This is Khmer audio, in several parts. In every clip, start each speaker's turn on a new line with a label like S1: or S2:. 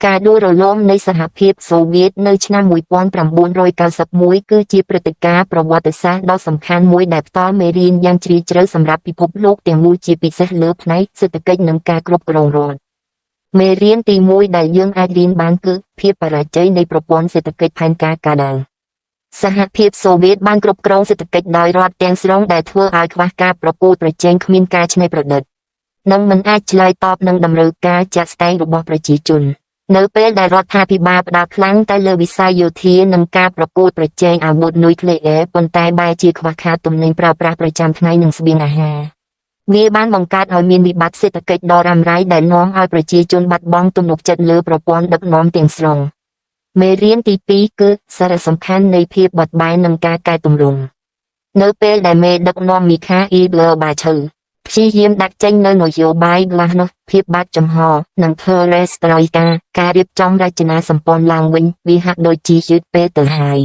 S1: ការដួលរលំនៃសហភាពសូវៀតនៅឆ្នាំ1991គឺជាព្រឹត្តិការណ៍ប្រវត្តិសាស្ត្រដ៏សំខាន់មួយដែលផ្ដល់មេរៀនយ៉ាងជ្រាលជ្រៅសម្រាប់ពិភពលោកទាំងមូលជាពិសេសលើផ្នែកសេដ្ឋកិច្ចនិងការគ្រប់គ្រងរដ្ឋមេរៀនទី1ដែលយើងអាចរៀនបានគឺភាពបរាជ័យនៃប្រព័ន្ធសេដ្ឋកិច្ចផែនការកាដាល់សហភាពសូវៀតបានគ្រប់គ្រងសេដ្ឋកិច្ចដោយរដ្ឋទាំងស្រុងដែលធ្វើឲ្យខ្វះការប្រកួតប្រជែងគ្មានការច្នៃប្រឌិតនិងមិនអាចឆ្លើយតបនឹងតម្រូវការជាក់ស្ដែងរបស់ប្រជាជននៅពេលដែលរដ្ឋាភិបាលផ្ដោតខ្លាំងតែលើវិស័យយោធានិងការប្រកួតប្រជែងអាវុធនុយក្លេអ៊ែរប៉ុន្តែបែរជាខ្វះខាតទំនិញប្រើប្រាស់ប្រចាំថ្ងៃនិងស្បៀងអាហារវាបានបង្កើតឲ្យមានវិបត្តិសេដ្ឋកិច្ចដ៏រ៉ាំរ៉ៃដែលនាំឲ្យប្រជាជនបាត់បង់ទំនុកចិត្តលើប្រព័ន្ធដឹកនាំទាំងស្រុងមេរៀនទី2គឺសារៈសំខាន់នៃភាពបត់បែននិងការកែទម្រង់នៅពេលដែលមេដឹកនាំមីខាអ៊ីល បាឈើព្យាយាមដាក់ចេញនូវនយោបាយក្លាស់នោះភាពបាក់ចំហនិងធ្វើរ៉េស្ត្រយការរៀបចំរចនាសម្ព័ន្ធឡើងវិញវាហាក់ដូចជាយឺតពេលទៅហើយ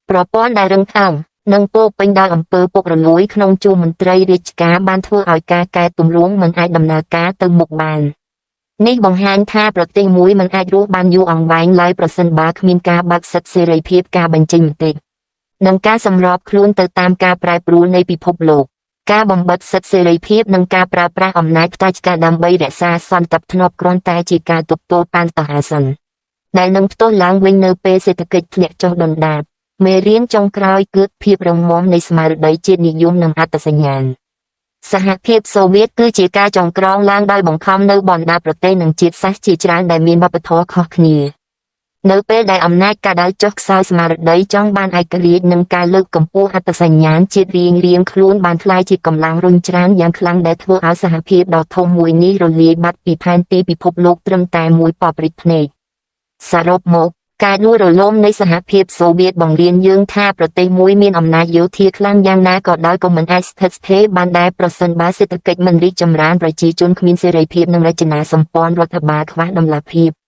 S1: ប្រព័ន្ធដែលរឹងថែមនិងពោពេញដោយអំពើពុករលួយក្នុងជួរមន្ត្រីរាជការបានធ្វើឲ្យការកែទម្រង់មិនអាចដំណើរការទៅមុខបាននេះបង្ហាញថាប្រទេសមួយមិនអាចរស់បានយូរអង្វែងឡើយប្រសិនបើគ្មានការបើកសិទ្ធិសេរីភាពការបញ្ចេញមតិនិងការសម្របខ្លួនទៅតាមការប្រែប្រួលនៃពិភពលោកការបំបិទសិទ្ធិសេរីភាពនិងការប្រើប្រាស់អំណាចផ្ដាច់ការដើម្បីរក្សាសន្តិភាពគ្រាន់តែជាការទប់ទល់បានតអាសិនដែលនឹងផ្ទុះឡើងវិញនៅពេលសេដ្ឋកិច្ចធ្លាក់ចុះដុនដាបមេរៀនចុងក្រោយគឺភាពរឹងមាំនៃស្មារតីជាតិនិយមនិងអត្តសញ្ញាណសហភាពសូវៀតគឺជាការចងក្រងឡើងដោយបង្ខំនៅបណ្ដាប្រទេសនិងជាតិសាសន៍ជាច្រើនដែលមានវប្បធម៌ខុសគ្នានៅពេលដែលអំណាចកាដាល់ចុះខ្សោយស្មារតីចង់បានឯករាជ្យនិងការលើកកម្ពស់អត្តសញ្ញាណជាតិរៀងខ្លួនបានក្លាយជាកម្លាំងរុញច្រានយ៉ាងខ្លាំងដែលធ្វើឲ្យសហភាពដ៏ធំមួយនេះរលាយបាត់ពីផែនទីពិភពលោកត្រឹមតែមួយប៉ព្រិចភ្នែកសរុបមកការដួលរលំនៃសហភាពសូវៀតបង្រៀនយើងថាប្រទេសមួយមានអំណាចយោធាខ្លាំងយ៉ាងណាក៏ដោយក៏មិនអាចស្ថិតស្ថេរបានដែរប្រសិនបើសេដ្ឋកិច្ចមិនរីកចម្រើនប្រជាជនគ្មានសេរីភាពនិងរចនាសម្ព័ន្ធរដ្ឋបាលខ្វះតម្លាភាព